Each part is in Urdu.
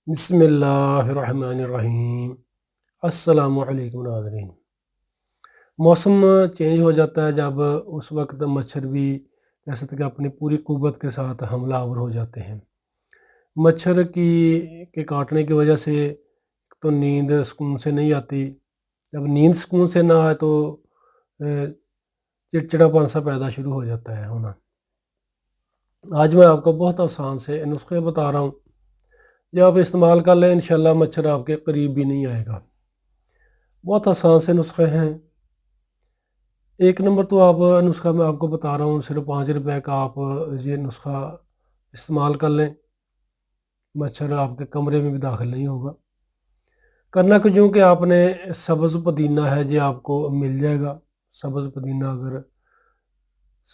بسم اللہ الرحمن الرحیم۔ السلام علیکم ناظرین۔ موسم چینج ہو جاتا ہے جب اس وقت مچھر بھی جیسے کہ اپنی پوری قوت کے ساتھ حملہ آور ہو جاتے ہیں۔ مچھر کے کاٹنے کی وجہ سے تو نیند سکون سے نہیں آتی۔ جب نیند سکون سے نہ آئے تو چڑچڑا پن سا پیدا شروع ہو جاتا ہے ہونا۔ آج میں آپ کو بہت آسان سے نسخے بتا رہا ہوں، جب آپ استعمال کر لیں انشاءاللہ مچھر آپ کے قریب بھی نہیں آئے گا۔ بہت آسان سے نسخے ہیں۔ ایک نمبر تو آپ نسخہ میں آپ کو بتا رہا ہوں، صرف 5 روپے کا آپ یہ نسخہ استعمال کر لیں، مچھر آپ کے کمرے میں بھی داخل نہیں ہوگا۔ کرنا کچھ یوں کہ آپ نے سبز پودینہ ہے یہ آپ کو مل جائے گا۔ سبز پودینہ اگر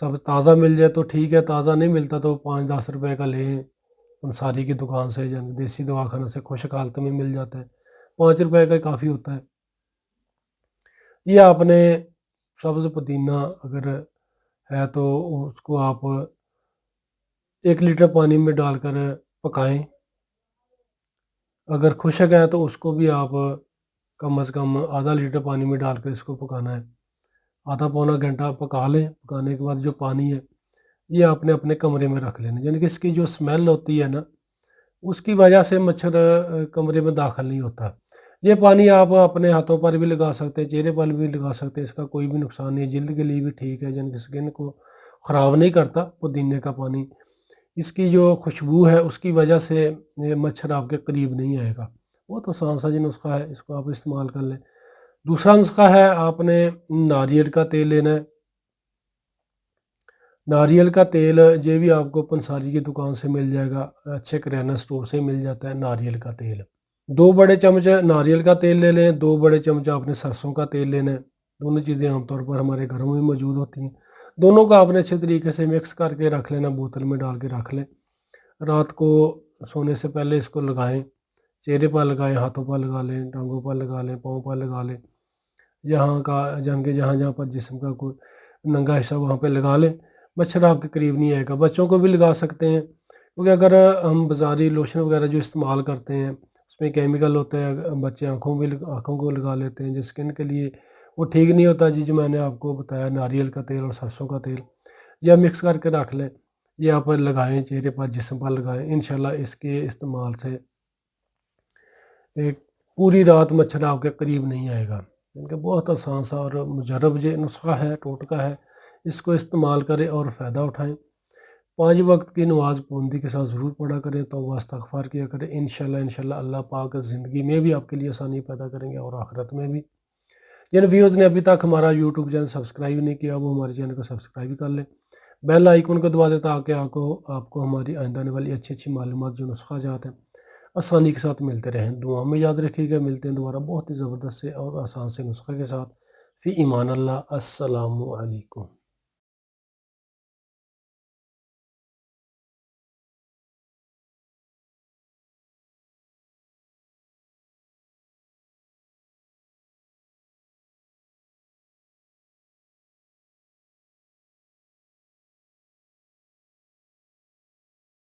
سب تازہ مل جائے تو ٹھیک ہے، تازہ نہیں ملتا تو 5-10 روپے کا لیں، پنساری کی دکان سے یا دیسی دواخانہ سے خشک حالت میں مل جاتا ہے، 5 روپے کا کافی ہوتا ہے۔ یہ آپ نے سبز پودینہ اگر ہے تو اس کو آپ 1 لیٹر پانی میں ڈال کر پکائیں، اگر خشک ہے تو اس کو بھی آپ کم از کم آدھا لیٹر پانی میں ڈال کر اس کو پکانا ہے، آدھا پونا گھنٹہ پکا لیں۔ پکانے کے بعد جو پانی ہے یہ آپ نے اپنے کمرے میں رکھ لینا، یعنی کہ اس کی جو اسمیل ہوتی ہے نا اس کی وجہ سے مچھر کمرے میں داخل نہیں ہوتا۔ یہ پانی آپ اپنے ہاتھوں پر بھی لگا سکتے ہیں، چہرے پر بھی لگا سکتے ہیں، اس کا کوئی بھی نقصان نہیں ہے، جلد کے لیے بھی ٹھیک ہے، یعنی کہ سکن کو خراب نہیں کرتا پودینے کا پانی۔ اس کی جو خوشبو ہے اس کی وجہ سے یہ مچھر آپ کے قریب نہیں آئے گا۔ بہت آسان سا یہ نسخہ ہے، اس کو آپ استعمال کر لیں۔ دوسرا نسخہ ہے، آپ نے ناریل کا تیل لینا ہے۔ ناریل کا تیل یہ بھی آپ کو پنساری کی دکان سے مل جائے گا، اچھے کریانہ سٹور سے مل جاتا ہے ناریل کا تیل۔ 2 بڑے چمچ ناریل کا تیل لے لیں، 2 بڑے چمچ آپ نے سرسوں کا تیل لینا ہے۔ دونوں چیزیں عام طور پر ہمارے گھروں میں موجود ہوتی ہیں۔ دونوں کا آپ نے اچھے طریقے سے مکس کر کے رکھ لینا، بوتل میں ڈال کے رکھ لیں۔ رات کو سونے سے پہلے اس کو لگائیں، چہرے پر لگائیں، ہاتھوں پر لگا لیں، ٹانگوں پر لگا لیں، پاؤں پر لگا لیں، جہاں پر جسم کا کوئی ننگا حصہ وہاں پہ لگا لیں، مچھر آپ کے قریب نہیں آئے گا۔ بچوں کو بھی لگا سکتے ہیں، کیونکہ اگر ہم بازاری لوشن وغیرہ جو استعمال کرتے ہیں اس میں کیمیکل ہوتا ہے، بچے آنکھوں کو لگا لیتے ہیں، جو سکن کے لیے وہ ٹھیک نہیں ہوتا۔ جو میں نے آپ کو بتایا ناریل کا تیل اور سرسوں کا تیل یہ مکس کر کے رکھ لیں، یہ آپ لگائیں، چہرے پر جسم پر لگائیں، انشاءاللہ اس کے استعمال سے ایک پوری رات مچھر آپ کے قریب نہیں آئے گا۔ کیونکہ بہت آسان سا اور مجرب یہ نسخہ ہے، ٹوٹکا ہے، اس کو استعمال کریں اور فائدہ اٹھائیں۔ 5 وقت کی نماز پابندی کے ساتھ ضرور پڑھا کریں، توبہ استغفار کیا کریں، انشاءاللہ اللہ پاک زندگی میں بھی آپ کے لیے آسانی پیدا کریں گے اور آخرت میں بھی۔ جن ویوز نے ابھی تک ہمارا یوٹیوب چینل سبسکرائب نہیں کیا وہ ہمارے چینل کو سبسکرائب کر لیں، بیل آئیکن کو دبا دیں تاکہ آپ کو ہماری آئندہ آنے والی اچھی معلومات جو نسخہ جات ہیں آسانی کے ساتھ ملتے رہیں۔ دعا میں یاد رکھیے گا، ملتے ہیں دوبارہ بہت ہی زبردست سے اور آسان سے نسخے کے ساتھ۔ فی ایمان اللہ، السلام علیکم۔